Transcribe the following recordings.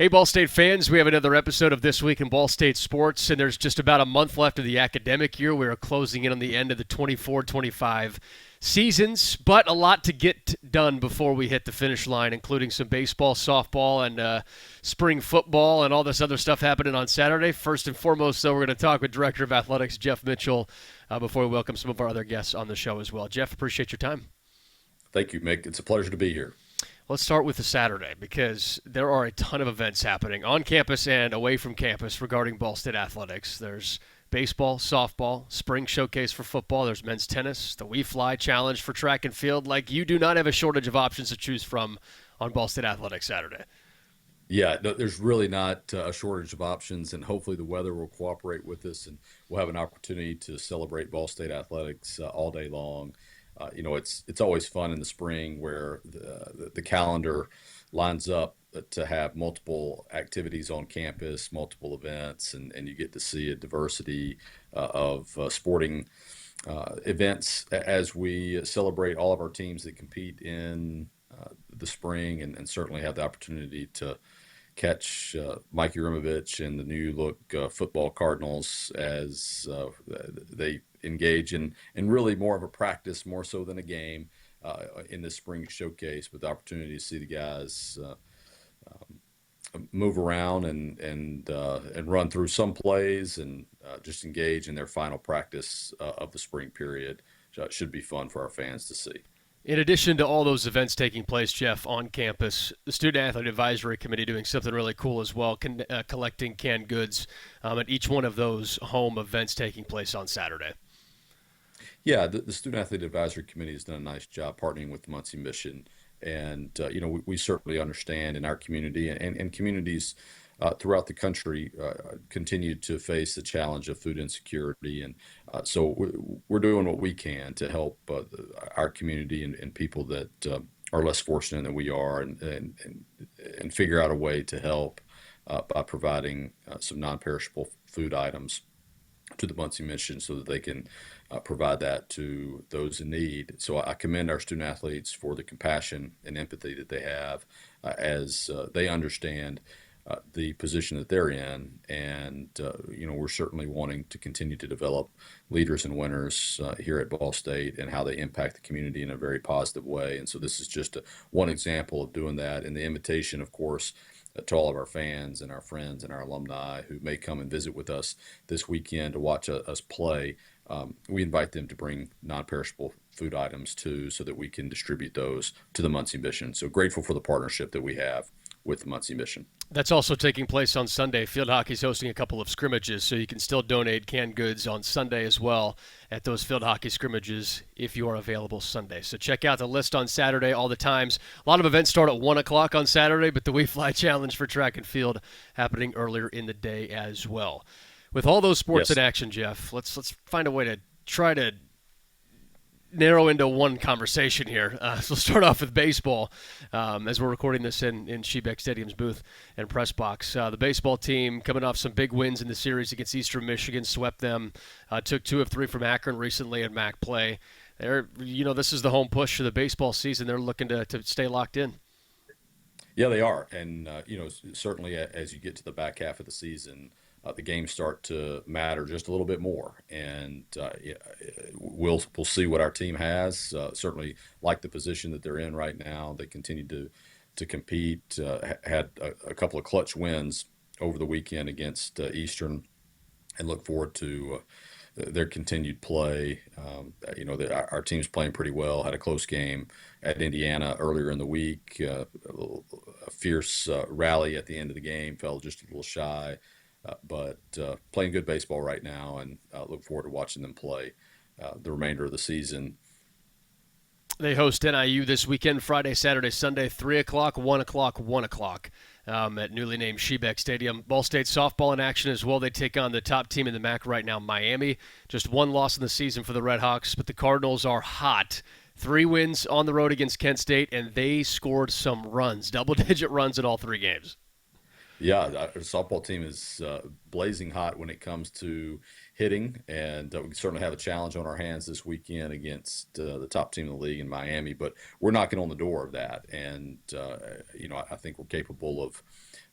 Hey, Ball State fans, we have another episode of This Week in Ball State Sports, and there's just about a month left of the academic year. We are closing in on the end of the 24-25 seasons, but a lot to get done before we hit the finish line, including some baseball, softball, and spring football, and all this other stuff happening on Saturday. First and foremost, though, we're going to talk with Director of Athletics Jeff Mitchell before we welcome some of our other guests on the show as well. Jeff, appreciate your time. Thank you, Mick. It's a pleasure to be here. Let's start with the Saturday because there are a ton of events happening on campus and away from campus regarding Ball State athletics. There's baseball, softball, spring showcase for football. There's men's tennis, the We Fly Challenge for track and field. Like, you do not have a shortage of options to choose from on Ball State athletics Saturday. Yeah, no, there's really not a shortage of options, and hopefully the weather will cooperate with us, and we'll have an opportunity to celebrate Ball State athletics all day long. It's always fun in the spring where the calendar lines up to have multiple activities on campus, multiple events, and you get to see a diversity of sporting events as we celebrate all of our teams that compete in the spring, and certainly have the opportunity to catch Mike Yurimovich and the new look football Cardinals as they engage in really more of a practice, more so than a game, in the spring showcase, with the opportunity to see the guys move around and run through some plays and just engage in their final practice of the spring period. So it should be fun for our fans to see. In addition to all those events taking place, Jeff, on campus, the Student Athlete Advisory Committee doing something really cool as well, collecting canned goods at each one of those home events taking place on Saturday. Yeah, the Student Athlete Advisory Committee has done a nice job partnering with the Muncie Mission. And, we certainly understand in our community and communities throughout the country continue to face the challenge of food insecurity. And so we're doing what we can to help our community and people that are less fortunate than we are, and figure out a way to help by providing some non-perishable food items to the Muncie Mission so that they can provide that to those in need. So I commend our student athletes for the compassion and empathy that they have as they understand the position that they're in. And, we're certainly wanting to continue to develop leaders and winners here at Ball State and how they impact the community in a very positive way. And so this is just one example of doing that. And the invitation, of course, to all of our fans and our friends and our alumni who may come and visit with us this weekend to watch us play. We invite them to bring non-perishable food items too, so that we can distribute those to the Muncie Mission. So grateful for the partnership that we have with the Muncie Mission. That's also taking place on Sunday. Field hockey's hosting a couple of scrimmages, so you can still donate canned goods on Sunday as well at those field hockey scrimmages if you are available Sunday. So check out the list on Saturday, all the times. A lot of events start at 1 o'clock on Saturday, but the We Fly Challenge for track and field happening earlier in the day as well. With all those sports Yes. in action, Jeff, let's find a way to try to narrow into one conversation here. So we'll start off with baseball as we're recording this in Shebeck Stadium's booth and press box. The baseball team coming off some big wins in the series against Eastern Michigan, swept them, took 2 of 3 from Akron recently at MAC play. This is the home push for the baseball season. They're looking to stay locked in. Yeah, they are. And, certainly as you get to the back half of the season, the games start to matter just a little bit more. And yeah, we'll see what our team has. Certainly like the position that they're in right now. They continue to compete, had a couple of clutch wins over the weekend against Eastern, and look forward to their continued play. Our team's playing pretty well. Had a close game at Indiana earlier in the week. A fierce rally at the end of the game. Fell just a little shy, but playing good baseball right now, and look forward to watching them play the remainder of the season. They host NIU this weekend, Friday, Saturday, Sunday, 3 o'clock, 1 o'clock, 1 o'clock at newly named Shebeck Stadium. Ball State softball in action as well. They take on the top team in the MAC right now, Miami. Just one loss in the season for the Red Hawks, but the Cardinals are hot. 3 wins on the road against Kent State, and they scored some runs, double-digit runs in all 3 games. Yeah, our softball team is blazing hot when it comes to hitting, and we certainly have a challenge on our hands this weekend against the top team in the league in Miami. But we're knocking on the door of that, and I think we're capable of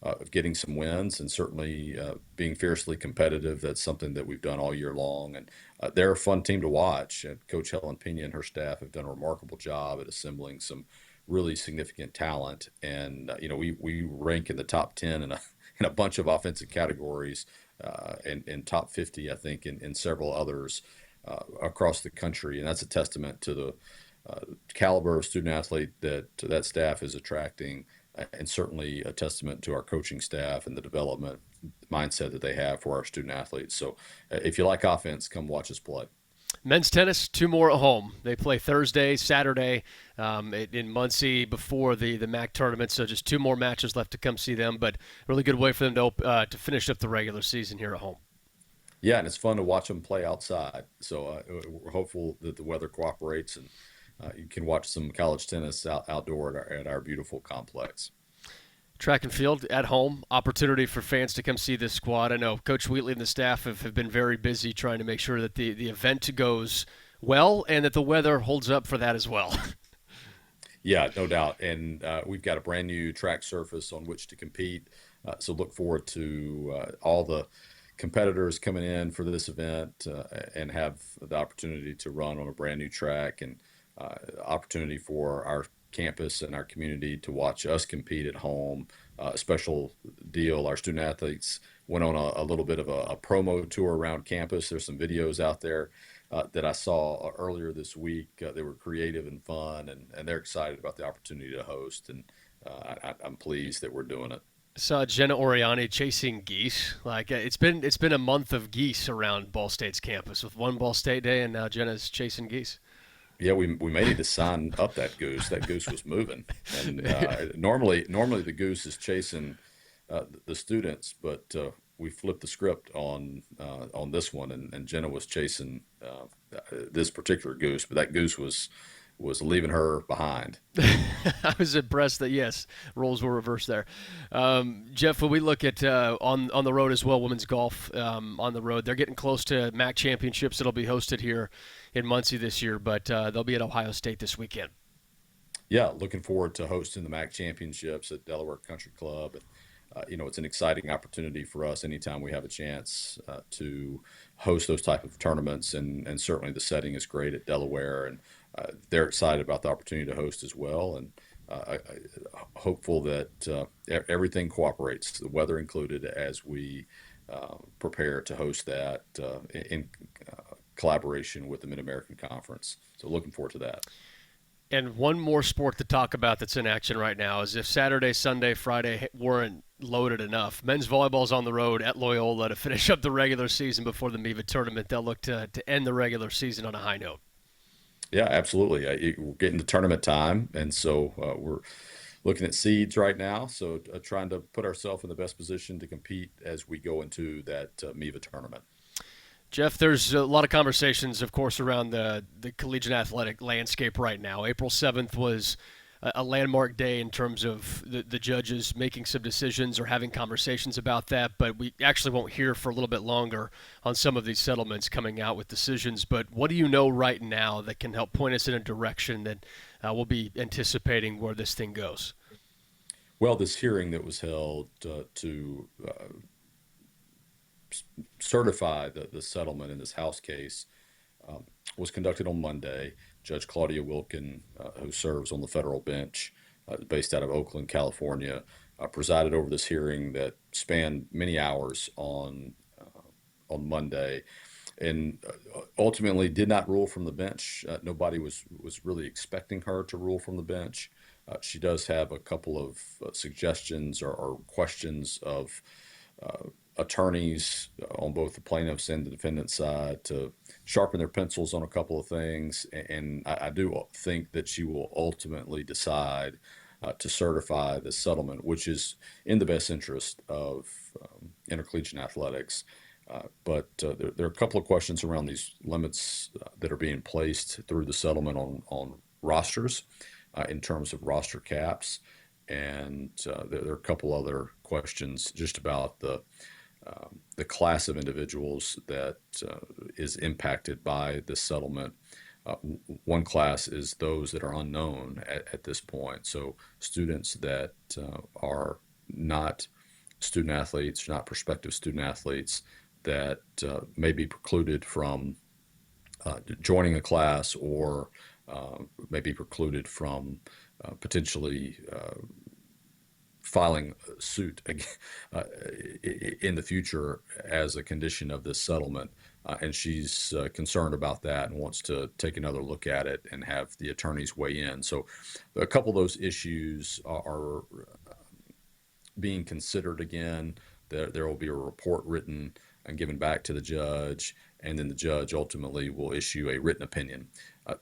of getting some wins and certainly being fiercely competitive. That's something that we've done all year long, and they're a fun team to watch. Coach Helen Pena and her staff have done a remarkable job at assembling some really significant talent, and we rank in the top 10 in a in a bunch of offensive categories, and top 50, I think, in several others across the country, and that's a testament to the caliber of student athlete that staff is attracting, and certainly a testament to our coaching staff and the development mindset that they have for our student athletes. So, if you like offense, come watch us play. Men's tennis, two more at home. They play Thursday, Saturday in Muncie before the MAC tournament. So just two more matches left to come see them. But really good way for them to finish up the regular season here at home. Yeah, and it's fun to watch them play outside. So we're hopeful that the weather cooperates and you can watch some college tennis outdoor at our beautiful complex. Track and field at home, opportunity for fans to come see this squad. I know Coach Wheatley and the staff have been very busy trying to make sure that the event goes well and that the weather holds up for that as well. Yeah, no doubt. And we've got a brand new track surface on which to compete. So look forward to all the competitors coming in for this event and have the opportunity to run on a brand new track, and opportunity for our campus and our community to watch us compete at home. A special deal. Our student athletes went on a little bit of a promo tour around campus. There's some videos out there that I saw earlier this week. They were creative and fun, and they're excited about the opportunity to host. And I'm pleased that we're doing it. Saw Jenna Oriani chasing geese. Like it's been a month of geese around Ball State's campus with one Ball State day, and now Jenna's chasing geese. Yeah, we may need to sign up that goose. That goose was moving, and normally the goose is chasing the students, but we flipped the script on this one, and Jenna was chasing this particular goose, but that goose was leaving her behind. I was impressed that yes, roles were reversed there. Jeff, when we look at on the road as well, women's golf on the road, they're getting close to MAC championships that'll be hosted here in Muncie this year, but they'll be at Ohio State this weekend. Yeah, looking forward to hosting the MAC championships at Delaware Country Club. It's an exciting opportunity for us anytime we have a chance to host those type of tournaments, and certainly the setting is great at Delaware, and they're excited about the opportunity to host as well, and hopeful that everything cooperates, the weather included, as we prepare to host that in collaboration with the Mid-American Conference. So looking forward to that. And one more sport to talk about that's in action right now is if Saturday, Sunday, Friday weren't loaded enough. Men's volleyball's on the road at Loyola to finish up the regular season before the MIVA tournament. They'll look to end the regular season on a high note. Yeah, absolutely. We're getting to tournament time, and so we're looking at seeds right now. So trying to put ourselves in the best position to compete as we go into that MIVA tournament. Jeff, there's a lot of conversations, of course, around the collegiate athletic landscape right now. April 7th was a landmark day in terms of the judges making some decisions or having conversations about that, but we actually won't hear for a little bit longer on some of these settlements coming out with decisions. But what do you know right now that can help point us in a direction that we'll be anticipating where this thing goes? Well, this hearing that was held to certify the settlement in this House case was conducted on Monday. Judge Claudia Wilkin, who serves on the federal bench, based out of Oakland, California, presided over this hearing that spanned many hours on Monday, and ultimately did not rule from the bench. Nobody was really expecting her to rule from the bench. She does have a couple of suggestions or questions of attorneys on both the plaintiffs and the defendant's side to sharpen their pencils on a couple of things. And I do think that she will ultimately decide to certify the settlement, which is in the best interest of intercollegiate athletics. But there are a couple of questions around these limits that are being placed through the settlement on rosters in terms of roster caps. And there are a couple other questions just about the class of individuals that is impacted by this settlement. One class is those that are unknown at this point. So students that are not student athletes, not prospective student athletes, that may be precluded from joining a class or may be precluded from potentially filing suit in the future as a condition of this settlement. And she's concerned about that and wants to take another look at it and have the attorneys weigh in. So a couple of those issues are being considered again. There will be a report written and given back to the judge, and then the judge ultimately will issue a written opinion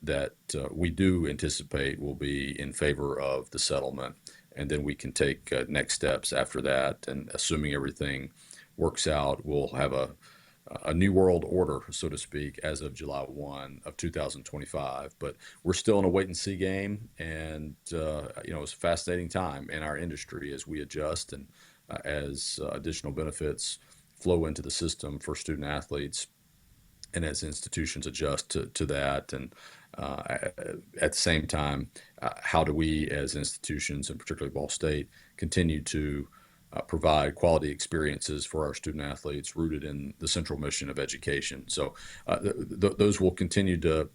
that we do anticipate will be in favor of the settlement. And then we can take next steps after that. And assuming everything works out, we'll have a new world order, so to speak, as of July 1 of 2025. But we're still in a wait and see game. And, it's a fascinating time in our industry as we adjust and as additional benefits flow into the system for student athletes and as institutions adjust to that. And at the same time, how do we as institutions, and particularly Ball State, continue to provide quality experiences for our student athletes rooted in the central mission of education? So those will continue to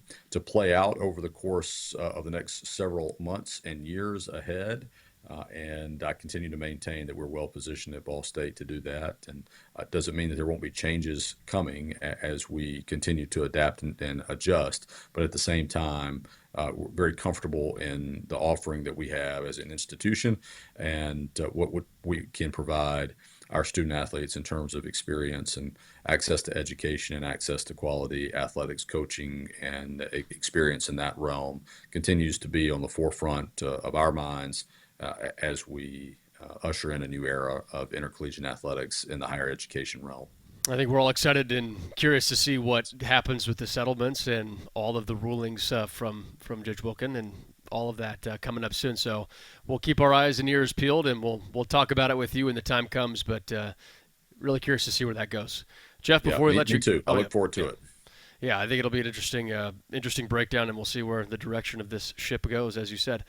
play out over the course of the next several months and years ahead. And I continue to maintain that we're well positioned at Ball State to do that. And it doesn't mean that there won't be changes coming as we continue to adapt and adjust. But at the same time, we're very comfortable in the offering that we have as an institution and what we can provide our student athletes in terms of experience and access to education and access to quality athletics coaching and experience in that realm continues to be on the forefront of our minds as we usher in a new era of intercollegiate athletics in the higher education realm. I think we're all excited and curious to see what happens with the settlements and all of the rulings from Judge Wilkin and all of that coming up soon. So we'll keep our eyes and ears peeled, and we'll talk about it with you when the time comes. But really curious to see where that goes. Jeff, before we let you, me too. I look forward to it. Yeah, I think it'll be an interesting breakdown, and we'll see where the direction of this ship goes, as you said.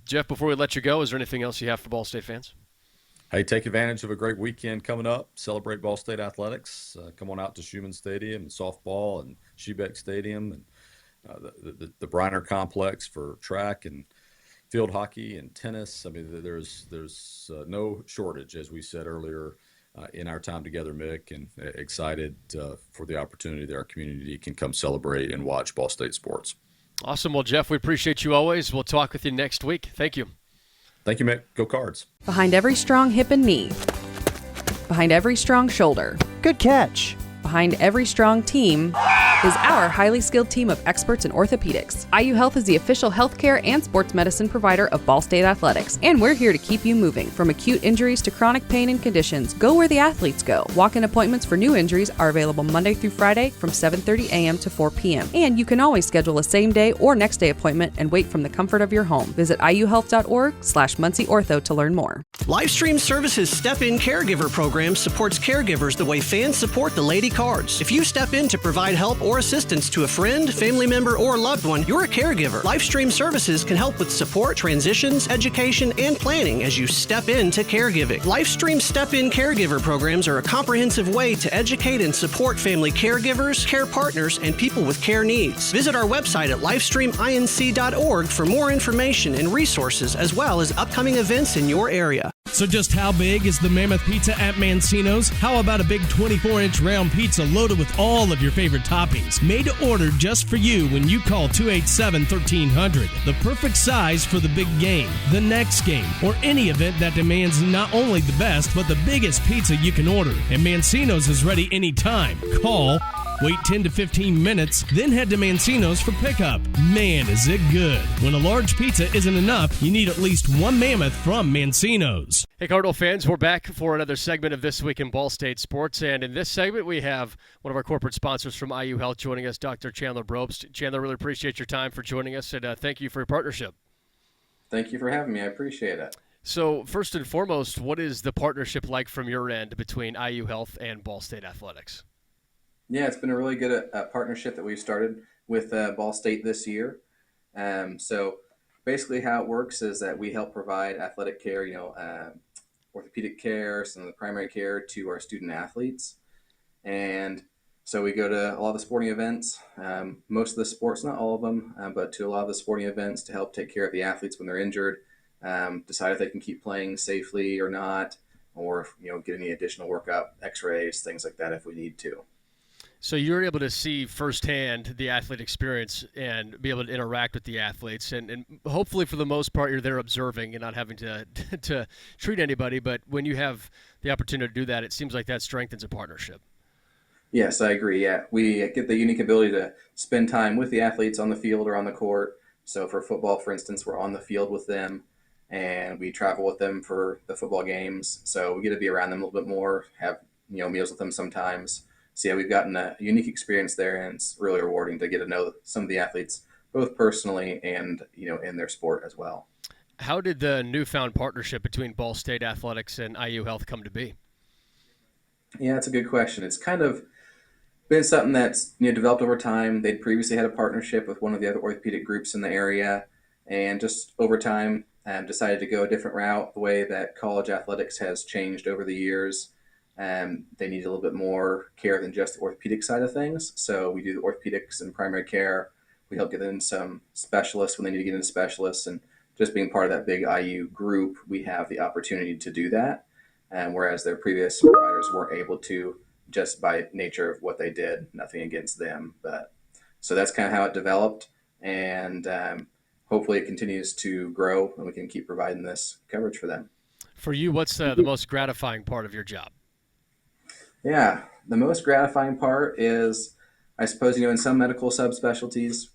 Jeff, before we let you go, is there anything else you have for Ball State fans? Hey, take advantage of a great weekend coming up. Celebrate Ball State athletics. Come on out to Schumann Stadium and softball and Shebeck Stadium and the Briner Complex for track and field hockey and tennis. I mean, there's no shortage, as we said earlier, in our time together, Mick, and excited for the opportunity that our community can come celebrate and watch Ball State sports. Awesome. Well, Jeff, we appreciate you always. We'll talk with you next week. Thank you. Thank you, Mick. Go Cards. Behind every strong hip and knee. Behind every strong shoulder. Good catch. Behind every strong team is our highly skilled team of experts in orthopedics. IU Health is the official healthcare and sports medicine provider of Ball State Athletics, and we're here to keep you moving. From acute injuries to chronic pain and conditions, go where the athletes go. Walk-in appointments for new injuries are available Monday through Friday from 7:30 a.m. to 4 p.m. And you can always schedule a same-day or next-day appointment and wait from the comfort of your home. Visit iuhealth.org/MuncieOrtho to learn more. Livestream Services Step-In Caregiver program supports caregivers the way fans support the Lady Cards. If you step in to provide help or assistance to a friend, family member, or loved one, you're a caregiver. Livestream Services can help with support, transitions, education, and planning as you step into caregiving. Livestream Step-In Caregiver programs are a comprehensive way to educate and support family caregivers, care partners, and people with care needs. Visit our website at livestreaminc.org for more information and resources, as well as upcoming events in your area. So just how big is the Mammoth Pizza at Mancino's? How about a big 24-inch round pizza loaded with all of your favorite toppings? Made to order just for you when you call 287-1300. The perfect size for the big game, the next game, or any event that demands not only the best, but the biggest pizza you can order. And Mancino's is ready anytime. Call, wait 10 to 15 minutes, then head to Mancino's for pickup. Man, is it good. When a large pizza isn't enough, you need at least one Mammoth from Mancino's. Hey, Cardinal fans, we're back for another segment of This Week in Ball State Sports. And in this segment, we have one of our corporate sponsors from IU Health joining us, Dr. Chandler Brobst. Chandler, really appreciate your time for joining us, and thank you for your partnership. Thank you for having me. I appreciate it. So, first and foremost, what is the partnership like from your end between IU Health and Ball State Athletics? Yeah, it's been a really good partnership that we've started with Ball State this year. So basically how it works is that we help provide athletic care, orthopedic care, some of the primary care to our student athletes. And so we go to a lot of the sporting events, most of the sports, not all of them, but to a lot of the sporting events to help take care of the athletes when they're injured, decide if they can keep playing safely or not, or get any additional workup, x-rays, things like that if we need to. So you're able to see firsthand the athlete experience and be able to interact with the athletes, and hopefully for the most part you're there observing and not having to to treat anybody. But when you have the opportunity to do that, it seems like that strengthens a partnership. Yes, I agree. Yeah, we get the unique ability to spend time with the athletes on the field or on the court. So for football, for instance, we're on the field with them, and we travel with them for the football games. So we get to be around them a little bit more, have meals with them sometimes. So yeah, we've gotten a unique experience there, and it's really rewarding to get to know some of the athletes, both personally and in their sport as well. How did the newfound partnership between Ball State Athletics and IU Health come to be? Yeah, that's a good question. It's kind of been something that's developed over time. They'd previously had a partnership with one of the other orthopedic groups in the area, and just over time decided to go a different route. The way that college athletics has changed over the years, they need a little bit more care than just the orthopedic side of things. So we do the orthopedics and primary care. We help get in some specialists when they need to get into specialists, and just being part of that big IU group, we have the opportunity to do that. Whereas their previous providers weren't able to, just by nature of what they did. Nothing against them, but so that's kind of how it developed, and hopefully it continues to grow and we can keep providing this coverage for them. For you, what's the most gratifying part of your job? Yeah, the most gratifying part is, I suppose, in some medical subspecialties,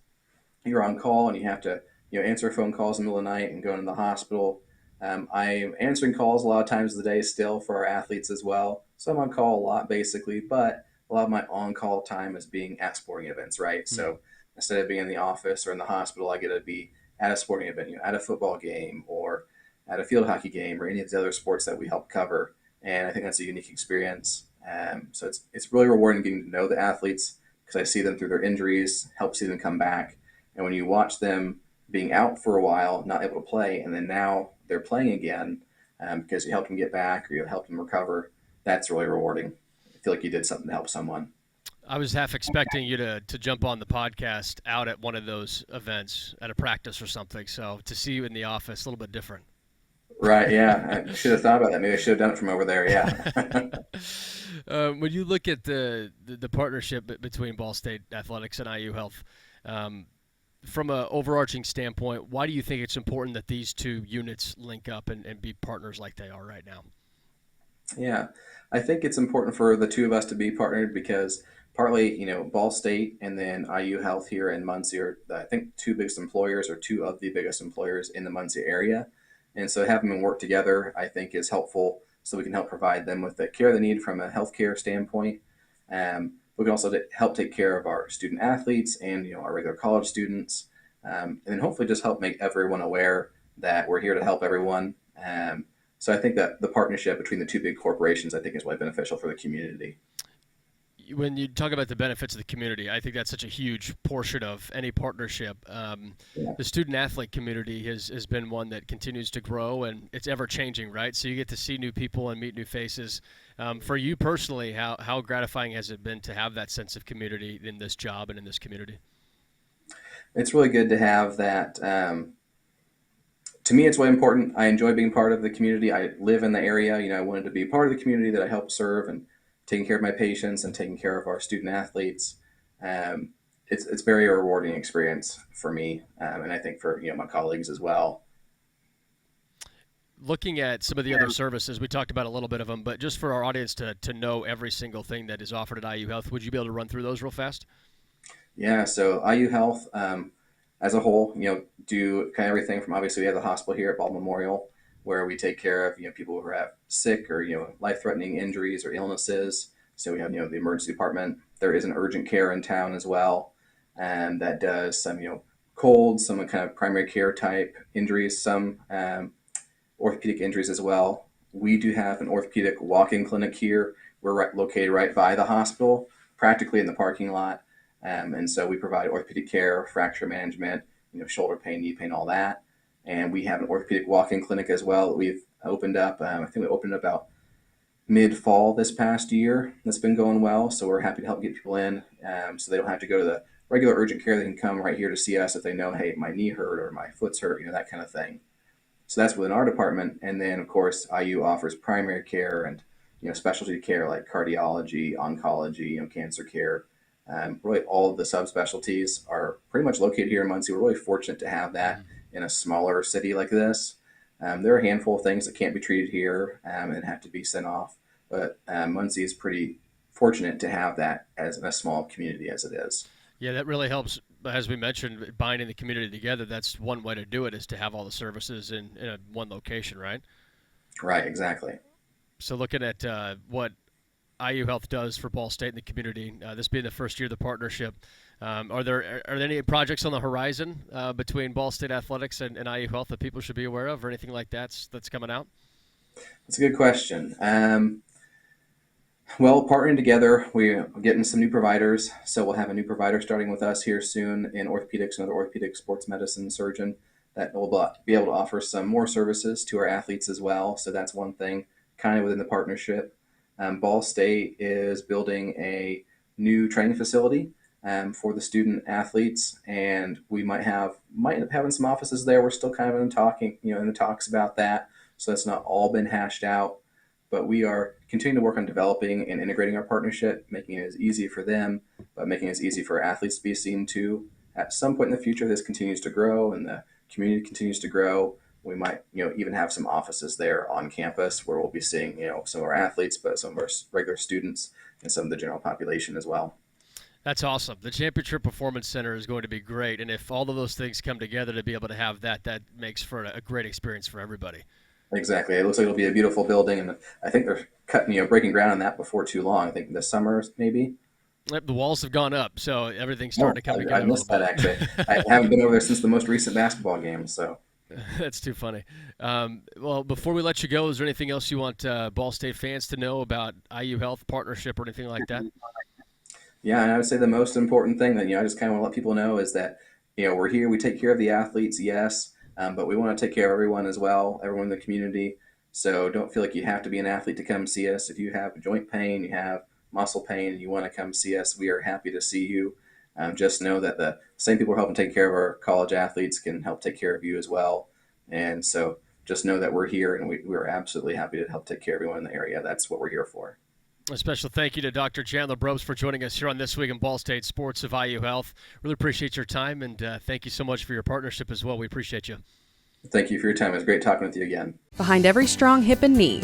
you're on call and you have to answer phone calls in the middle of the night and go into the hospital. I'm answering calls a lot of times of the day still for our athletes as well. So I'm on call a lot basically, but a lot of my on-call time is being at sporting events, right? Mm-hmm. So instead of being in the office or in the hospital, I get to be at a sporting event, at a football game or at a field hockey game or any of the other sports that we help cover. And I think that's a unique experience. So it's really rewarding getting to know the athletes because I see them through their injuries, help see them come back. And when you watch them being out for a while, not able to play, and then now they're playing again because you helped them get back or you helped them recover, that's really rewarding. I feel like you did something to help someone. I was half expecting you to jump on the podcast out at one of those events, at a practice or something. So to see you in the office, a little bit different. Right, yeah. I should have thought about that. Maybe I should have done it from over there, yeah. When you look at the partnership between Ball State Athletics and IU Health, from an overarching standpoint, why do you think it's important that these two units link up and be partners like they are right now? Yeah, I think it's important for the two of us to be partnered because partly, Ball State and then IU Health here in Muncie are, I think, two biggest employers or two of the biggest employers in the Muncie area. And so having them work together, I think, is helpful so we can help provide them with the care they need from a healthcare standpoint. We can also help take care of our student athletes and our regular college students, and then hopefully just help make everyone aware that we're here to help everyone. So I think that the partnership between the two big corporations, I think, is really beneficial for the community. When you talk about the benefits of the community, I think that's such a huge portion of any partnership. The student-athlete community has been one that continues to grow, and it's ever-changing, right? So you get to see new people and meet new faces. For you personally, how gratifying has it been to have that sense of community in this job and in this community? It's really good to have that. To me, it's really important. I enjoy being part of the community. I live in the area. I wanted to be part of the community that I help serve and taking care of my patients and taking care of our student athletes. It's very rewarding experience for me, and I think for my colleagues as well. Looking at some of the other services, we talked about a little bit of them, but just for our audience to know every single thing that is offered at IU Health, would you be able to run through those real fast? Yeah, so IU Health as a whole, do kind of everything from, obviously we have the hospital here at Ball Memorial, where we take care of people who have sick or life-threatening injuries or illnesses. So we have the emergency department. There is an urgent care in town as well, and that does some colds, some kind of primary care type injuries, some orthopedic injuries as well. We do have an orthopedic walk-in clinic here. We're located right by the hospital, practically in the parking lot, and so we provide orthopedic care, fracture management, shoulder pain, knee pain, all that. And we have an orthopedic walk-in clinic as well that we've opened up. I think we opened about mid-fall this past year. That's been going well, so we're happy to help get people in, so they don't have to go to the regular urgent care. They can come right here to see us if they know, hey, my knee hurt or my foot's hurt, that kind of thing. So that's within our department. And then, of course, IU offers primary care and specialty care like cardiology, oncology, cancer care. Really, all of the subspecialties are pretty much located here in Muncie. We're really fortunate to have that in a smaller city like this. There are a handful of things that can't be treated here and have to be sent off. But Muncie is pretty fortunate to have that as in a small community as it is. Yeah, that really helps. As we mentioned, binding the community together, that's one way to do it, is to have all the services in one location, right? Right, exactly. So looking at what IU Health does for Ball State and the community, this being the first year of the partnership, are there any projects on the horizon between Ball State Athletics and IU Health that people should be aware of, or anything like that's coming out? That's a good question. Well, partnering together, we're getting some new providers. So we'll have a new provider starting with us here soon in orthopedics, another orthopedic sports medicine surgeon that will be able to offer some more services to our athletes as well. So that's one thing kind of within the partnership. Ball State is building a new training facility for the student athletes, and we might end up having some offices there. We're still kind of in the talks about that. So that's not all been hashed out. But we are continuing to work on developing and integrating our partnership, making it as easy for them, but making it as easy for athletes to be seen too. At some point in the future, this continues to grow and the community continues to grow. We might, even have some offices there on campus where we'll be seeing, some of our athletes, but some of our regular students and some of the general population as well. That's awesome. The Championship Performance Center is going to be great, and if all of those things come together to be able to have that makes for a great experience for everybody. Exactly. It looks like it'll be a beautiful building, and I think they're breaking ground on that before too long. I think this summer, maybe. The walls have gone up, so everything's starting to come together. I missed that, actually. I haven't been over there since the most recent basketball game, so. That's too funny. Well, before we let you go, is there anything else you want Ball State fans to know about IU Health partnership or anything like that? Yeah, and I would say the most important thing that, I just kind of want to let people know is that, we're here, we take care of the athletes, yes, but we want to take care of everyone as well, everyone in the community. So don't feel like you have to be an athlete to come see us. If you have joint pain, you have muscle pain, and you want to come see us, we are happy to see you. Just know that the same people who are helping take care of our college athletes can help take care of you as well. And so just know that we're here, and we're absolutely happy to help take care of everyone in the area. That's what we're here for. A special thank you to Dr. Chandler Brobst for joining us here on This Week in Ball State Sports of IU Health. Really appreciate your time, and thank you so much for your partnership as well. We appreciate you. Thank you for your time. It was great talking with you again. Behind every strong hip and knee,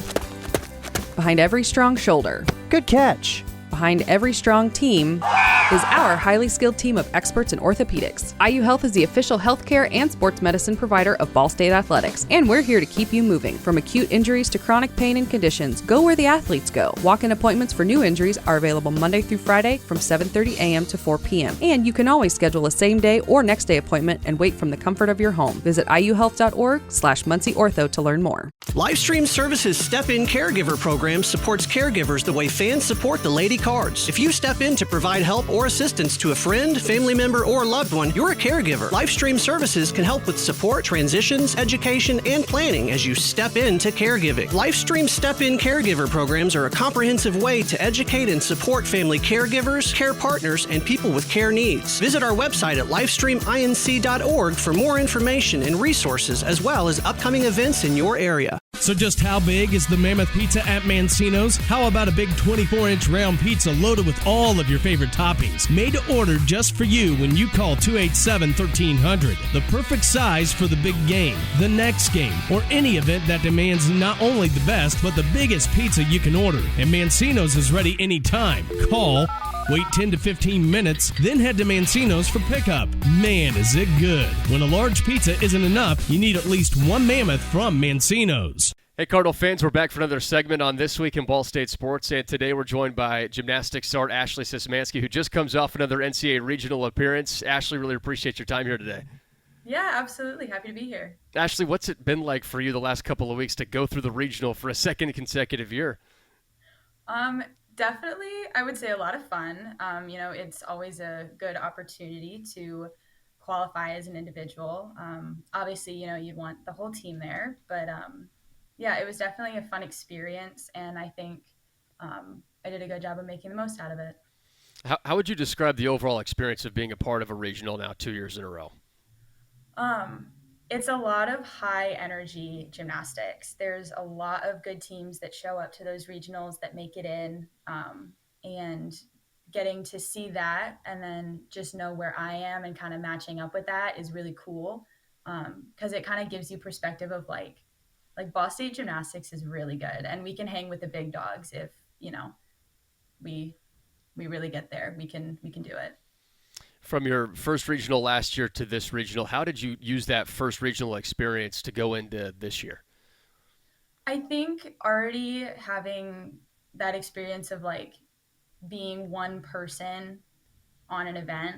behind every strong shoulder, good catch, behind every strong team is our highly skilled team of experts in orthopedics. IU Health is the official healthcare and sports medicine provider of Ball State Athletics, and we're here to keep you moving. From acute injuries to chronic pain and conditions, go where the athletes go. Walk-in appointments for new injuries are available Monday through Friday from 7:30 a.m. to 4 p.m. And you can always schedule a same-day or next-day appointment and wait from the comfort of your home. Visit iuhealth.org/MuncieOrtho to learn more. Livestream Services Step-In Caregiver program supports caregivers the way fans support the Lady Cards. If you step in to provide help or assistance to a friend, family member, or loved one, you're a caregiver. Livestream Services can help with support, transitions, education, and planning as you step into caregiving. Livestream Step-In Caregiver programs are a comprehensive way to educate and support family caregivers, care partners, and people with care needs. Visit our website at livestreaminc.org for more information and resources, as well as upcoming events in your area. So just how big is the Mammoth Pizza at Mancino's? How about a big 24-inch round pizza loaded with all of your favorite toppings? Made to order just for you when you call 287-1300. The perfect size for the big game, the next game, or any event that demands not only the best, but the biggest pizza you can order. And Mancino's is ready anytime. Call, wait 10 to 15 minutes, then head to Mancino's for pickup. Man, is it good. When a large pizza isn't enough, you need at least one Mammoth from Mancino's. Hey, Cardinal fans, we're back for another segment on This Week in Ball State Sports, and today we're joined by gymnastics star Ashley Szymanski, who just comes off another NCAA regional appearance. Ashley, really appreciate your time here today. Yeah, absolutely. Happy to be here. Ashley, what's it been like for you the last couple of weeks to go through the regional for a second consecutive year? Definitely, I would say a lot of fun. It's always a good opportunity to qualify as an individual. Obviously, you'd want the whole team there, but yeah, it was definitely a fun experience, and I think I did a good job of making the most out of it. How would you describe the overall experience of being a part of a regional now 2 years in a row? Um, it's a lot of high energy gymnastics. There's a lot of good teams that show up to those regionals that make it in, and getting to see that and then just know where I am and kind of matching up with that is really cool, because it kind of gives you perspective of like Ball State gymnastics is really good, and we can hang with the big dogs if we we really get there. We can do it. From your first regional last year to this regional, how did you use that first regional experience to go into this year? I think already having that experience of like being one person on an event,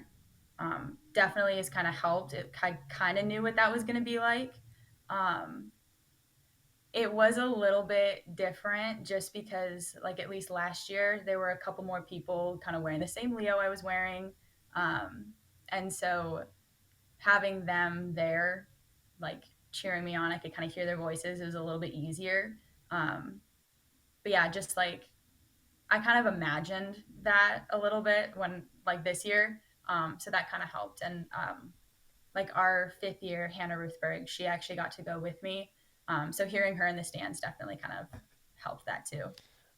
definitely has kind of helped. I kind of knew what that was going to be like. Um, it was a little bit different just because, like, at least last year, there were a couple more people kind of wearing the same Leo I was wearing. And so having them there, like cheering me on, I could kind of hear their voices. It was a little bit easier. Um, but yeah, just like I kind of imagined that a little bit when like this year. So that kind of helped. And like our fifth year, Hannah Ruthberg, she actually got to go with me. So hearing her in the stands definitely kind of helped that too.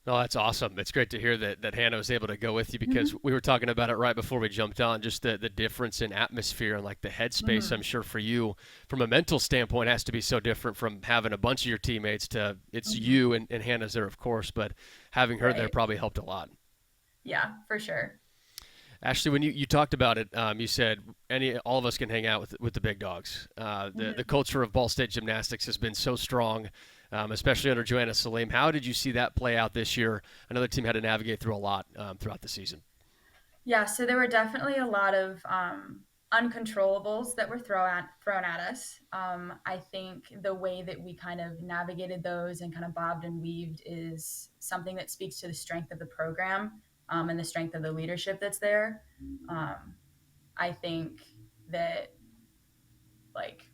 No, that's awesome. It's great to hear that Hannah was able to go with you because Mm-hmm. we were talking about it right before we jumped on, just the difference in atmosphere and like the headspace, Mm-hmm. I'm sure for you from a mental standpoint has to be so different from having a bunch of your teammates to it's Mm-hmm. you and Hannah's there, of course, but having her there Right. probably helped a lot. Yeah, for sure. Ashley, when you talked about it, you said all of us can hang out with the big dogs. The Mm-hmm. culture of Ball State gymnastics has been so strong, especially under Joanna Salim. How did you see that play out this year? Another team had to navigate through a lot throughout the season. Yeah, so there were definitely a lot of uncontrollables that were thrown at us. I think the way that we kind of navigated those and kind of bobbed and weaved is something that speaks to the strength of the program, and the strength of the leadership that's there. Um, I think that like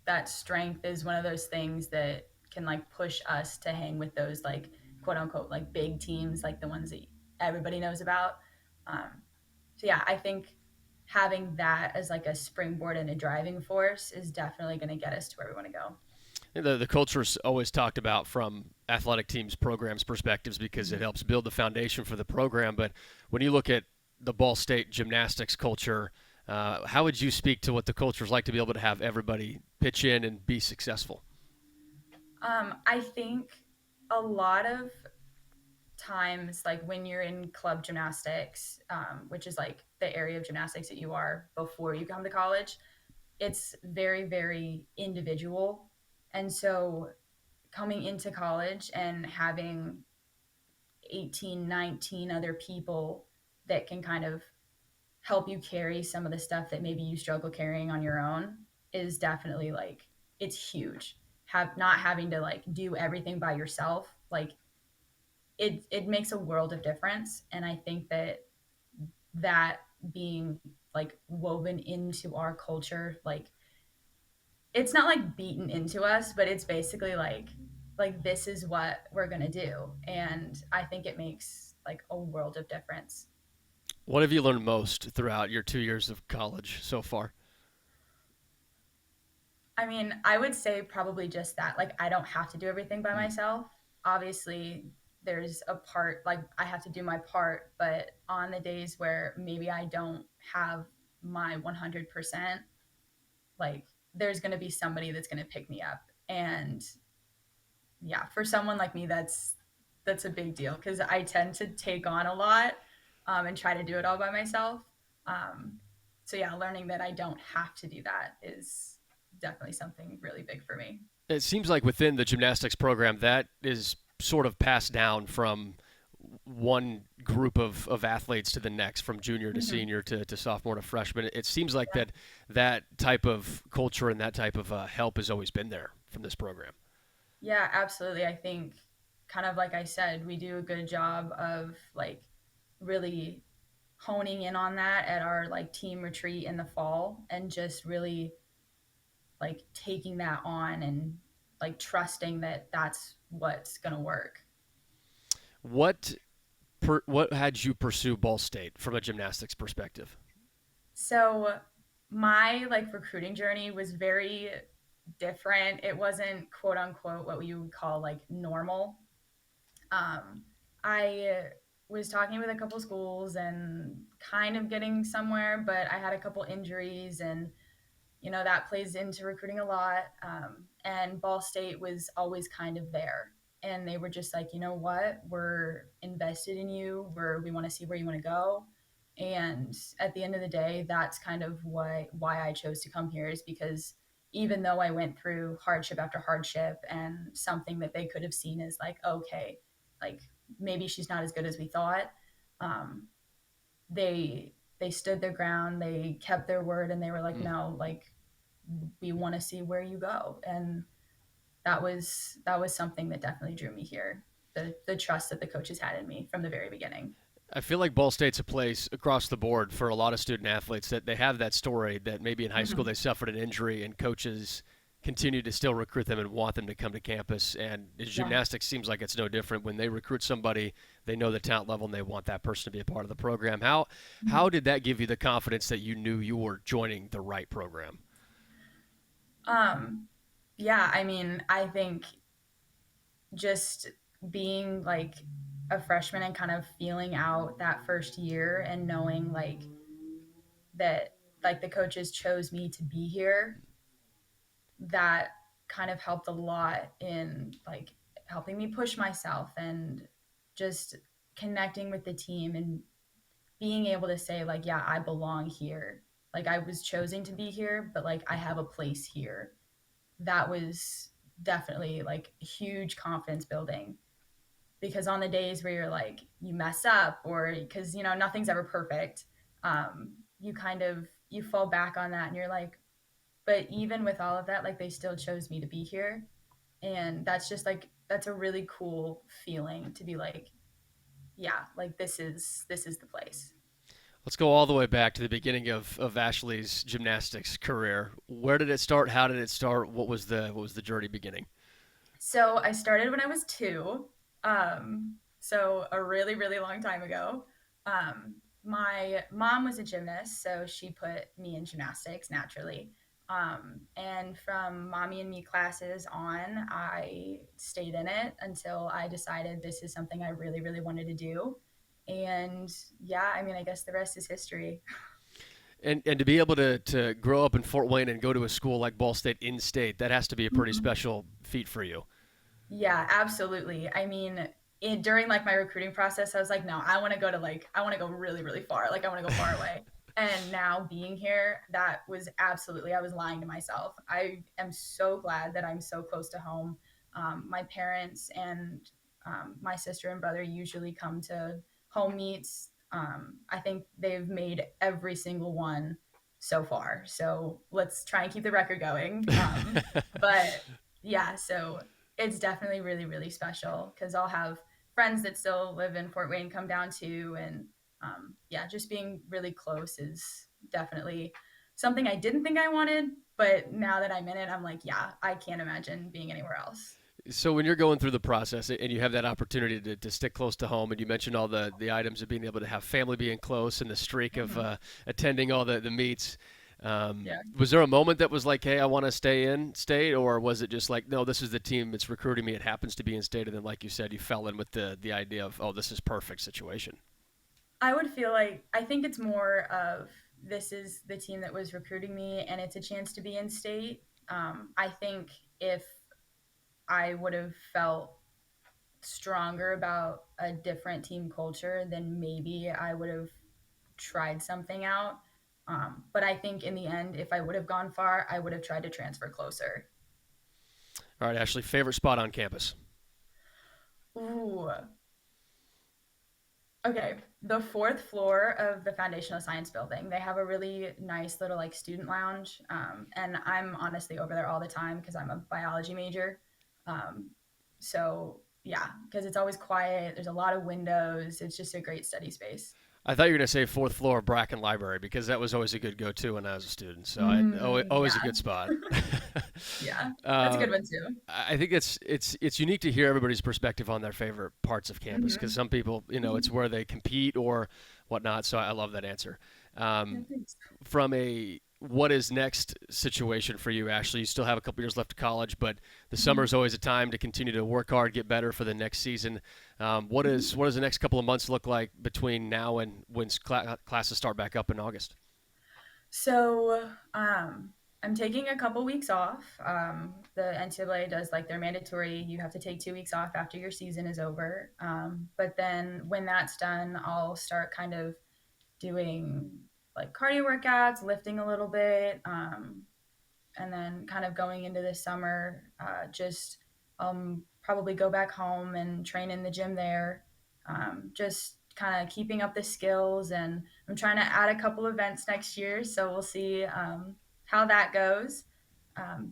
that strength is one of those things that can like push us to hang with those like quote unquote like big teams, like the ones that everybody knows about. So yeah, I think having that as like a springboard and a driving force is definitely going to get us to where we want to go. The culture's always talked about from athletic teams, programs perspectives because it helps build the foundation for the program. But when you look at the Ball State gymnastics culture, how would you speak to what the culture is like to be able to have everybody pitch in and be successful? I think a lot of times, like when you're in club gymnastics, which is like the area of gymnastics that you are before you come to college, it's very, very individual. And so coming into college and having 18, 19 other people that can kind of help you carry some of the stuff that maybe you struggle carrying on your own is definitely like it's huge. Have not having to like do everything by yourself, like it makes a world of difference. And I think that that being like woven into our culture, like it's not like beaten into us, but it's basically like this is what we're gonna do. And I think it makes like a world of difference. What have you learned most throughout your 2 years of college so far? I mean, I would say probably just that. Like, I don't have to do everything by myself. Obviously, there's a part, like, I have to do my part, but on the days where maybe I don't have my 100%, like, there's going to be somebody that's going to pick me up. And yeah, for someone like me, that's a big deal because I tend to take on a lot, and try to do it all by myself. Um, so yeah, learning that I don't have to do that is definitely something really big for me. It seems like within the gymnastics program that is sort of passed down from one group of athletes to the next, from junior to Hmm. senior to sophomore to freshman. It seems like Yeah. that type of culture and that type of help has always been there from this program. Yeah, absolutely. I think kind of like I said, we do a good job of like really honing in on that at our like team retreat in the fall, and just really like taking that on and like trusting that that's what's going to work. What what had you pursue Ball State from a gymnastics perspective? So my like recruiting journey was very different. It wasn't quote unquote what we would call like normal. I was talking with a couple schools and kind of getting somewhere, but I had a couple injuries, and that plays into recruiting a lot. And Ball State was always kind of there, and they were just like, you know what, we're invested in you. We want to see where you want to go. And at the end of the day, that's kind of why I chose to come here, is because even though I went through hardship after hardship, and something that they could have seen as like, okay, like maybe she's not as good as we thought, um, they stood their ground, they kept their word, and they were like, no, like we want to see where you go. And that was something that definitely drew me here. The trust that the coaches had in me from the very beginning. I feel like Ball State's a place across the board for a lot of student athletes that they have that story that maybe in high school they suffered an injury and coaches continue to still recruit them and want them to come to campus. And gymnastics seems like it's no different. When they recruit somebody, they know the talent level and they want that person to be a part of the program. How did that give you the confidence that you knew you were joining the right program? Yeah, I mean, I think just being like a freshman and kind of feeling out that first year, and knowing like that like the coaches chose me to be here, that kind of helped a lot in like helping me push myself, and just connecting with the team, and being able to say like, yeah, I belong here. Like I was chosen to be here, but like I have a place here. That was definitely like huge confidence building, because on the days where you're like you mess up, or because nothing's ever perfect, you kind of you fall back on that, and you're like, but even with all of that, like they still chose me to be here. And that's just like that's a really cool feeling to be like, yeah, like this is the place. Let's go all the way back to the beginning of Ashley's gymnastics career. Where did it start? How did it start? What was the journey beginning? So I started when I was 2. So a really, really long time ago. My mom was a gymnast, so she put me in gymnastics naturally. And from mommy and me classes on, I stayed in it until I decided this is something I really, really wanted to do. And yeah, I mean, I guess the rest is history. And to be able to grow up in Fort Wayne and go to a school like Ball State in state, that has to be a pretty special feat for you. Yeah, absolutely. I mean, during like my recruiting process, I was like, no, I want to go really, really far. Like I want to go far away. And now being here, that was absolutely, I was lying to myself. I am so glad that I'm so close to home. My parents and my sister and brother usually come to home meets. I think they've made every single one so far. So let's try and keep the record going. But yeah, so it's definitely really, really special, because I'll have friends that still live in Fort Wayne come down too. And yeah, just being really close is definitely something I didn't think I wanted. But now that I'm in it, I'm like, yeah, I can't imagine being anywhere else. So when you're going through the process and you have that opportunity to stick close to home, and you mentioned all the items of being able to have family being close and the streak of attending all the meets, Yeah. was there a moment that was like, hey, I want to stay in state, or was it just like, no, this is the team that's recruiting me, it happens to be in state, and then like you said, you fell in with the idea of, oh, this is perfect situation? I would feel like I think it's more of this is the team that was recruiting me, and it's a chance to be in state. I think if I would have felt stronger about a different team culture, then maybe I would have tried something out. But I think in the end, if I would have gone far, I would have tried to transfer closer. All right, Ashley, favorite spot on campus? Ooh, okay. The fourth floor of the Foundational Science Building, they have a really nice little like student lounge. And I'm honestly over there all the time because I'm a biology major. Um, so yeah, because it's always quiet. There's a lot of windows. It's just a great study space. I thought you were going to say fourth floor of Bracken Library because that was always a good go-to when I was a student. So always a Yeah. good spot. Yeah. That's a uh, good one too. I think it's unique to hear everybody's perspective on their favorite parts of campus because Hmm. some people, it's where they compete or whatnot. So I love that answer. Yeah, Um, thanks. from a what is next situation for you, Ashley? You still have a couple years left of college, but the summer Mhm. is always a time to continue to work hard, get better for the next season. Mhm. What does the next couple of months look like between now and when classes start back up in August? So, I'm taking a couple weeks off. The NCAA does like their mandatory, you have to take 2 weeks off after your season is over. But then when that's done, I'll start kind of doing like cardio workouts, lifting a little bit, and then kind of going into the summer, just probably go back home and train in the gym there. Just kind of keeping up the skills, and I'm trying to add a couple events next year, so we'll see how that goes.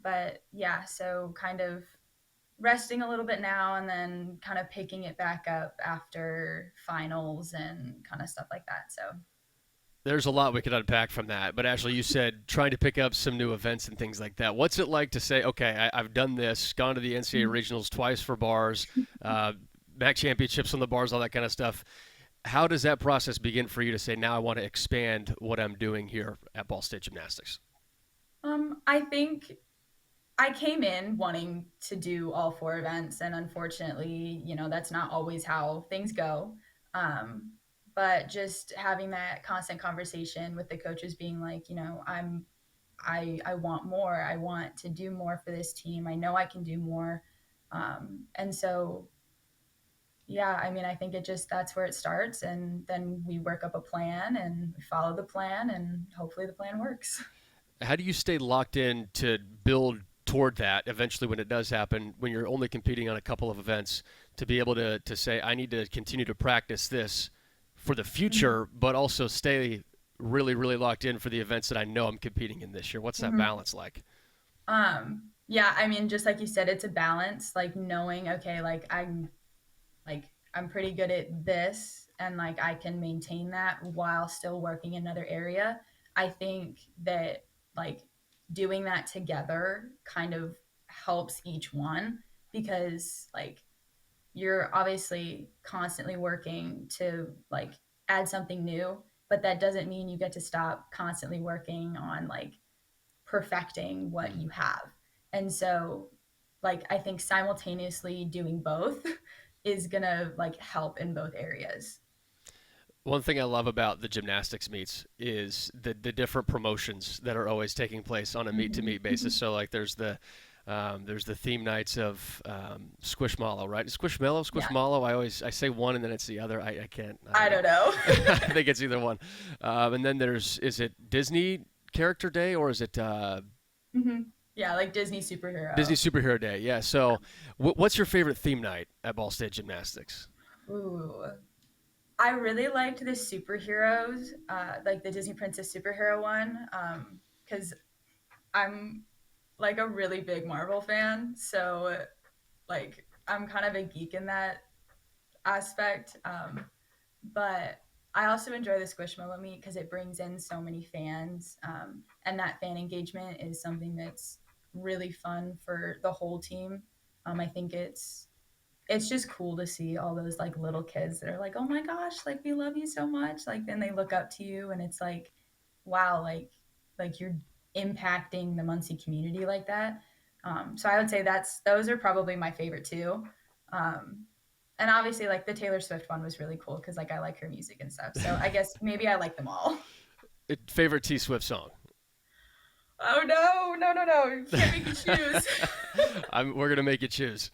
But yeah, so kind of resting a little bit now and then kind of picking it back up after finals and kind of stuff like that. So There's a lot we could unpack from that, but actually, you said trying to pick up some new events and things like that. What's it like to say, okay, I've done this, gone to the NCAA regionals twice for bars, uh, MAC championships on the bars, all that kind of stuff. How does that process begin for you to say, now I want to expand what I'm doing here at Ball State Gymnastics? I think I came in wanting to do all four events, and unfortunately, that's not always how things go. Um, but just having that constant conversation with the coaches, being like, I want more. I want to do more for this team. I know I can do more. And so, yeah, I mean, I think it just that's where it starts, and then we work up a plan and we follow the plan, and hopefully the plan works. How do you stay locked in to build toward that eventually when it does happen, when you're only competing on a couple of events, to be able to say, I need to continue to practice this for the future, but also stay really, really locked in for the events that I know I'm competing in this year? What's that Mhm. balance like? Yeah, I mean, just like you said, it's a balance, like knowing, okay, like I'm pretty good at this, and like I can maintain that while still working in another area. I think that like doing that together kind of helps each one, because like you're obviously constantly working to like add something new, but that doesn't mean you get to stop constantly working on like perfecting what you have. And so like I think simultaneously doing both is going to like help in both areas. One thing I love about the gymnastics meets is the different promotions that are always taking place on a meet to meet basis. So like there's the theme nights of Squishmallow, right? Squishmallow, Yeah, Squishmallow. I say one and then it's the other. I can't. I don't I know. don't know. I think it's either one. And then is it Disney Character Day or is it Hmm. Yeah, like Disney Disney superhero. Superhero Day? Yeah. So what's your favorite theme night at Ball State Gymnastics? Ooh, I really liked the superheroes, like the Disney Princess superhero one, because I'm like a really big Marvel fan, so like I'm kind of a geek in that aspect. But I also enjoy the Squishmallow meet because it brings in so many fans, and that fan engagement is something that's really fun for the whole team. I think it's just cool to see all those like little kids that are like, oh my gosh, like we love you so much. Like then they look up to you, and it's like, wow, like you're impacting the Muncie community like that. So I would say those are probably my favorite too. Um, and obviously like the Taylor Swift one was really cool because like I like her music and stuff. So I guess maybe I like them all. Favorite T Swift song? Oh no, no, no, no! You can't make me choose. We're gonna make you choose,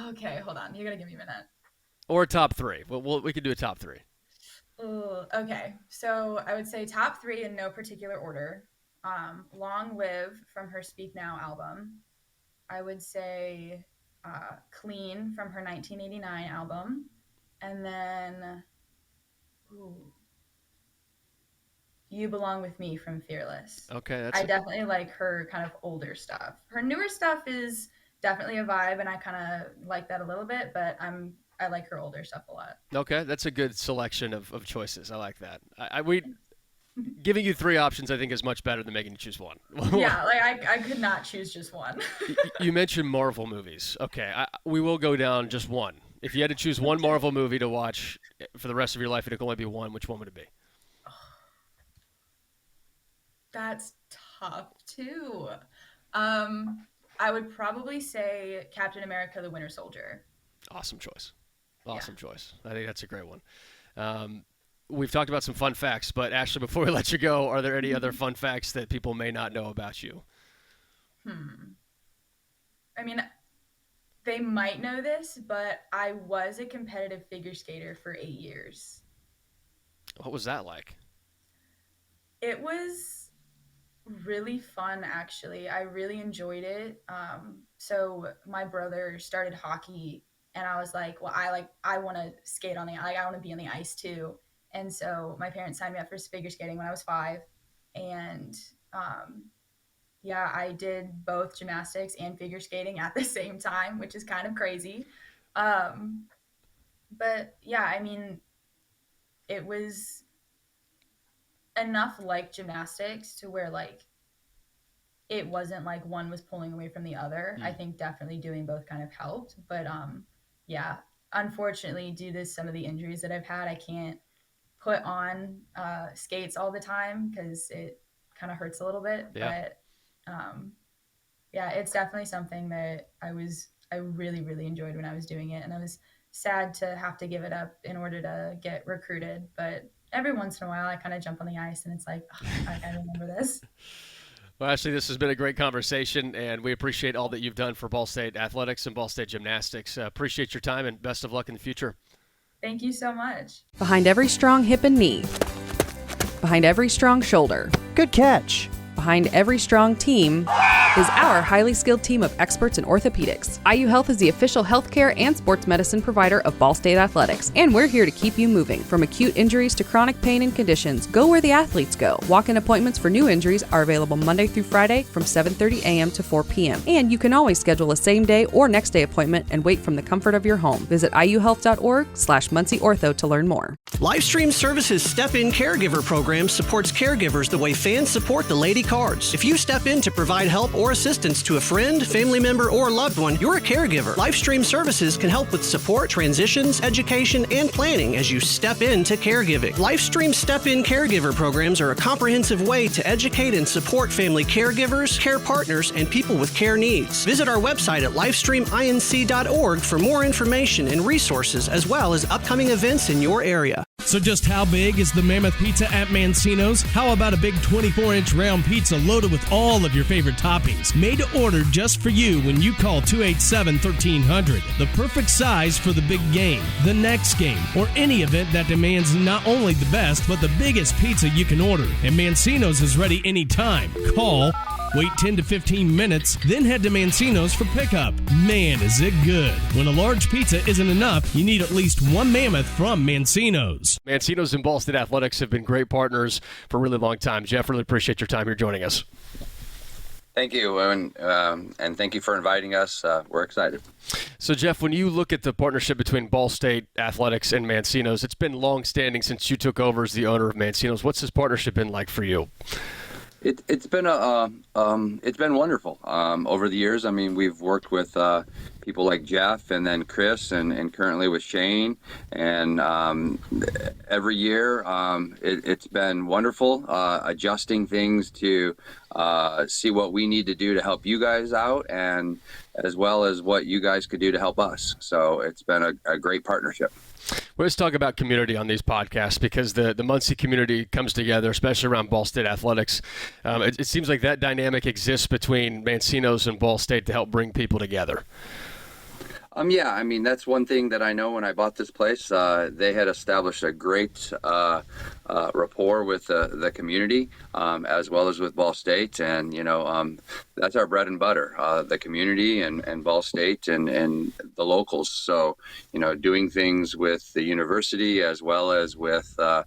Okay, hold on. You gotta give me a minute. or top three. We could do a top three. Ugh, okay, so I would say top three in no particular order. Long Live from her Speak Now album. I would say Clean from her 1989 album. And then ooh, You Belong With Me from Fearless. Okay, I definitely like her kind of older stuff. Her newer stuff is definitely a vibe, and I kind of like that a little bit, but I like her older stuff a lot. Okay, that's a good selection of choices. I like that. We giving you 3 options, I think, is much better than making you choose one. Yeah, like I could not choose just one. You mentioned Marvel movies. Okay, we will go down just one. If you had to choose one Marvel movie to watch for the rest of your life, and it could only be one, which one would it be? That's tough too. I would probably say Captain America: The Winter Soldier. Awesome choice. Awesome choice. I think that's a great one. We've talked about some fun facts, but Ashley, before we let you go, are there any other fun facts that people may not know about you? I mean, they might know this, but I was a competitive figure skater for 8 years. What was that like? It was really fun, actually. I really enjoyed it. So my brother started hockey, and I was like, well, I want to skate on I want to be on the ice too. And so my parents signed me up for figure skating when I was 5. And yeah, I did both gymnastics and figure skating at the same time, which is kind of crazy. But yeah, I mean, it was enough like gymnastics to where like it wasn't like one was pulling away from the other. I think definitely doing both kind of helped. But yeah, unfortunately, due to some of the injuries that I've had, I can't put on skates all the time because it kind of hurts a little bit. Yeah. But yeah, it's definitely something that I really, really enjoyed when I was doing it. And I was sad to have to give it up in order to get recruited. But every once in a while, I kind of jump on the ice and it's like, oh, I remember this. Well, Ashley, this has been a great conversation, and we appreciate all that you've done for Ball State athletics and Ball State gymnastics. Appreciate your time, and best of luck in the future. Thank you so much. Behind every strong hip and knee, behind every strong shoulder, Good catch. behind every strong team is our highly skilled team of experts in orthopedics. IU Health is the official healthcare and sports medicine provider of Ball State Athletics, and we're here to keep you moving. From acute injuries to chronic pain and conditions, go where the athletes go. Walk-in appointments for new injuries are available Monday through Friday from 7:30 a.m. to 4 p.m. And you can always schedule a same-day or next-day appointment and wait from the comfort of your home. Visit iuhealth.org/MuncieOrtho to learn more. Livestream Services Step-In Caregiver program supports caregivers the way fans support the Lady Cards. If you step in to provide help or assistance to a friend, family member, or loved one, you're a caregiver. Livestream Services can help with support, transitions, education, and planning as you step into caregiving. Livestream Step-In Caregiver programs are a comprehensive way to educate and support family caregivers, care partners, and people with care needs. Visit our website at livestreaminc.org for more information and resources, as well as upcoming events in your area. So just how big is the Mammoth Pizza at Mancino's? How about a big 24-inch round pizza loaded with all of your favorite toppings? Made to order just for you when you call 287-1300. The perfect size for the big game, the next game, or any event that demands not only the best, but the biggest pizza you can order. And Mancino's is ready anytime. Call, wait 10 to 15 minutes, then head to Mancino's for pickup. Man, is it good. When a large pizza isn't enough, you need at least one Mammoth from Mancino's. Mancino's and Ball State Athletics have been great partners for a really long time. Jeff, really appreciate your time here joining us. Thank you, and thank you for inviting us. We're excited. So, Jeff, when you look at the partnership between Ball State Athletics and Mancino's, it's been long-standing since you took over as the owner of Mancino's. What's this partnership been like for you? It's been wonderful over the years. I mean, we've worked with people like Jeff and then Chris and currently with Shane, and every year it's been wonderful adjusting things to see what we need to do to help you guys out, and as well as what you guys could do to help us. So it's been a great partnership. We always talk about community on these podcasts because the Muncie community comes together, especially around Ball State athletics. It seems like that dynamic exists between Mancino's and Ball State to help bring people together. Yeah, I mean, that's one thing that I know when I bought this place. They had established a great rapport with the community, as well as with Ball State. And, that's our bread and butter, the community and Ball State and the locals. So, doing things with the university as well as with the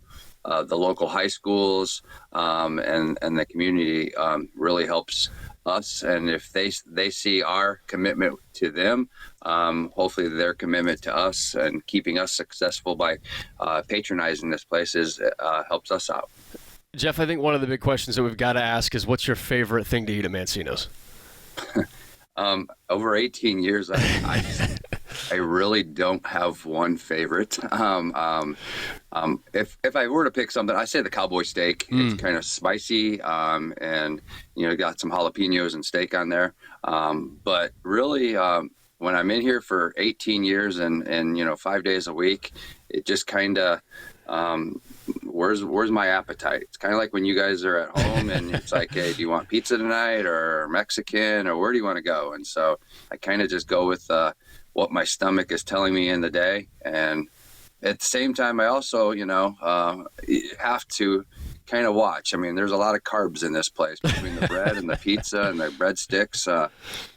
local high schools and the community really helps us, and if they see our commitment to them, hopefully their commitment to us and keeping us successful by patronizing this place helps us out. Jeff, I think one of the big questions that we've got to ask is, what's your favorite thing to eat at Mancino's? Over 18 years, I really don't have one favorite. If I were to pick something, I say the cowboy steak. It's kind of spicy, and got some jalapenos and steak on there. But really, when I'm in here for 18 years and 5 days a week, it just kind of where's my appetite? It's kind of like when you guys are at home and it's like, hey, do you want pizza tonight or Mexican, or where do you want to go? And so I kind of just go with what my stomach is telling me in the day. And at the same time, I also, have to kind of watch. I mean, there's a lot of carbs in this place between the bread and the pizza and the breadsticks.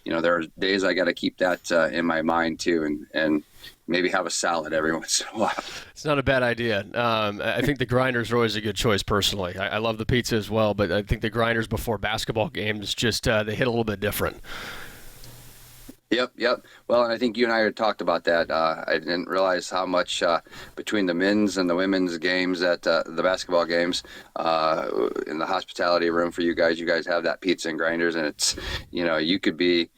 There are days I got to keep that in my mind too, and maybe have a salad every once in a while. It's not a bad idea. I think the grinders are always a good choice personally. I love the pizza as well, but I think the grinders before basketball games just they hit a little bit different. Yep. Well, and I think you and I had talked about that. I didn't realize how much between the men's and the women's games at the basketball games in the hospitality room for you guys have that pizza and grinders, and it's, you could be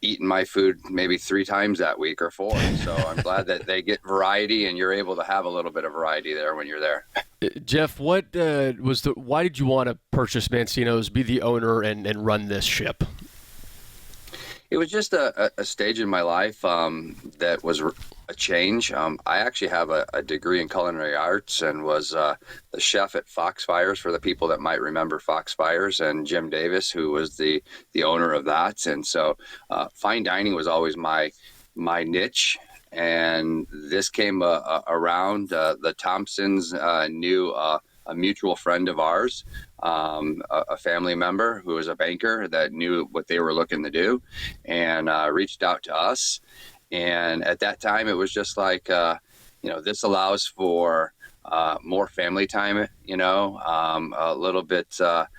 eating my food maybe 3 times that week or 4. So I'm glad that they get variety and you're able to have a little bit of variety there when you're there. Jeff, why did you want to purchase Mancino's, be the owner, and run this ship? It was just a stage in my life that was a change. I actually have a degree in culinary arts and was the chef at Foxfire's, for the people that might remember Foxfire's, and Jim Davis, who was the owner of that. And so fine dining was always my niche. And this came around. The Thompsons knew a mutual friend of ours, a family member who was a banker that knew what they were looking to do, and reached out to us. And at that time, it was just like, this allows for more family time, a little bit a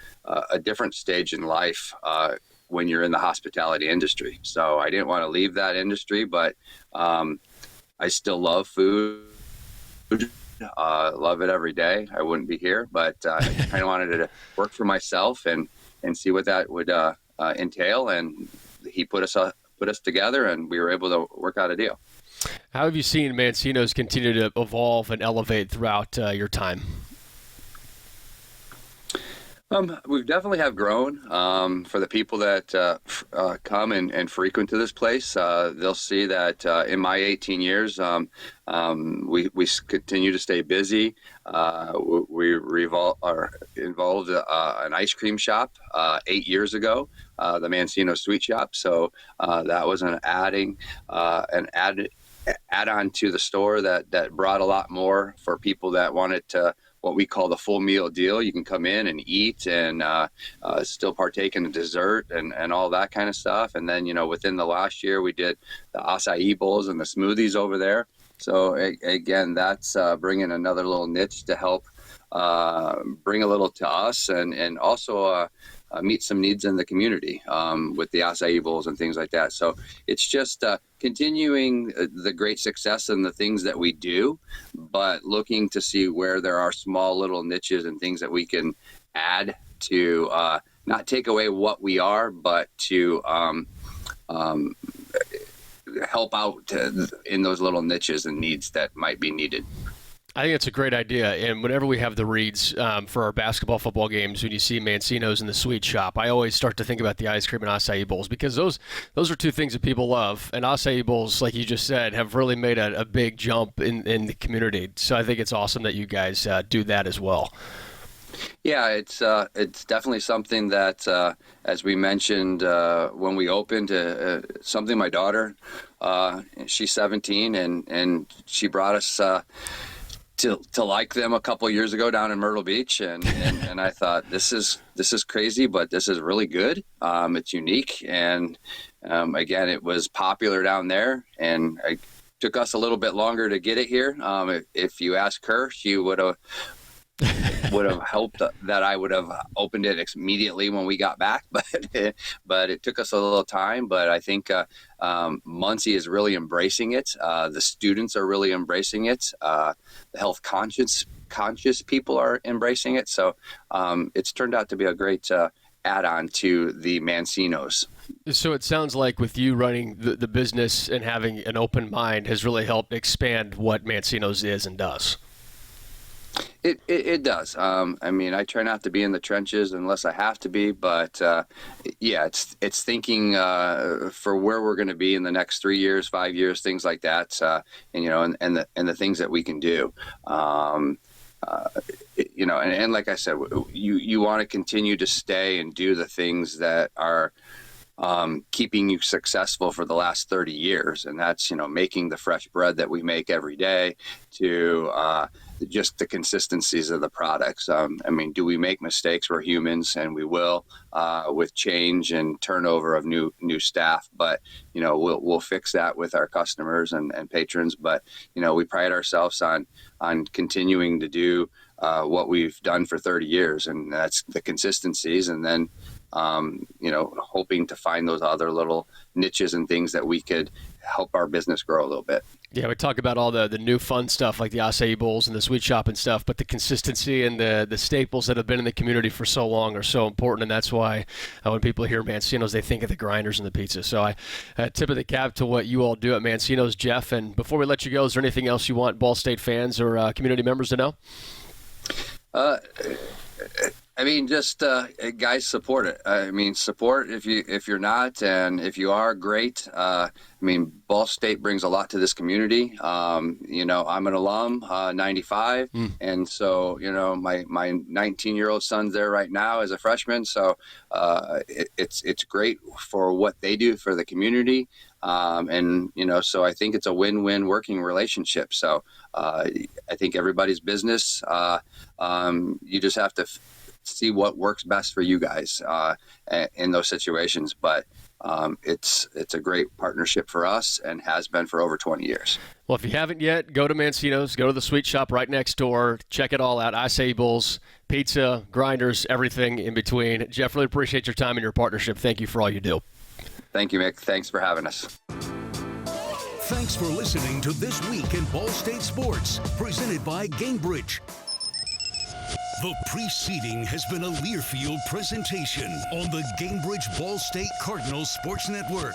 different stage in life when you're in the hospitality industry. So I didn't want to leave that industry, but I still love food. Love it every day. I wouldn't be here, but I kind of wanted to work for myself and see what that would entail. And he put us together, and we were able to work out a deal. How have you seen Mancino's continue to evolve and elevate throughout your time? We definitely have grown. For the people that come and frequent to this place, they'll see that in my 18 years, we continue to stay busy. We involved an ice cream shop 8 years ago, the Mancino Sweet Shop. So that was an add-on to the store that brought a lot more for people that wanted to, what we call the full meal deal. You can come in and eat and still partake in the dessert and all that kind of stuff. And then, within the last year, we did the acai bowls and the smoothies over there. So again, that's bringing another little niche to help bring a little to us and also meet some needs in the community with the acai bowls and things like that. So it's just continuing the great success and the things that we do, but looking to see where there are small little niches and things that we can add to not take away what we are, but to help out in those little niches and needs that might be needed. I think it's a great idea, and whenever we have the reads for our basketball, football games, when you see Mancino's in the sweet shop, I always start to think about the ice cream and acai bowls, because those are two things that people love, and acai bowls, like you just said, have really made a big jump in the community. So I think it's awesome that you guys do that as well. Yeah, it's definitely something that, as we mentioned when we opened, something my daughter, she's 17, and she brought us to like them a couple of years ago down in Myrtle Beach, and I thought this is crazy, but this is really good. It's unique, and again, it was popular down there, and it took us a little bit longer to get it here. If you ask her, she would have would have hoped that I would have opened it immediately when we got back, but it took us a little time. But I think Muncie is really embracing it. The students are really embracing it. The health conscious people are embracing it. So it's turned out to be a great add-on to the Mancinos. So it sounds like with you running the business and having an open mind has really helped expand what Mancinos is and does. It does. I mean, I try not to be in the trenches unless I have to be, but yeah, it's thinking for where we're going to be in the next 3 years, 5 years, things like that, and the things that we can do. And like I said, you want to continue to stay and do the things that are keeping you successful for the last 30 years. And that's, making the fresh bread that we make every day, to just the consistencies of the products. I mean, do we make mistakes? We're humans, and we will, with change and turnover of new staff, but we'll fix that with our customers and patrons. But we pride ourselves on continuing to do what we've done for 30 years, and that's the consistencies. And then hoping to find those other little niches and things that we could help our business grow a little bit. Yeah, we talk about all the new fun stuff like the acai bowls and the sweet shop and stuff, but the consistency and the staples that have been in the community for so long are so important, and that's why when people hear Mancinos, they think of the grinders and the pizza. So I tip of the cap to what you all do at Mancinos, Jeff. And before we let you go, is there anything else you want Ball State fans or community members to know? I mean, just guys, support it. I mean, support if you're not, and if you are, great. I mean, Ball State brings a lot to this community. I'm an alum, 95, and so my 19-year-old son's there right now as a freshman. So it's great for what they do for the community, so I think it's a win-win working relationship. So I think everybody's business. You just have to see what works best for you guys in those situations. But it's a great partnership for us and has been for over 20 years. Well, if you haven't yet, go to Mancino's, go to the sweet shop right next door. Check it all out. Acai bowls, pizza, grinders, everything in between. Jeff, really appreciate your time and your partnership. Thank you for all you do. Thank you, Mick. Thanks for having us. Thanks for listening to This Week in Ball State Sports, presented by Gainbridge. The preceding has been a Learfield presentation on the Gainbridge Ball State Cardinals Sports Network.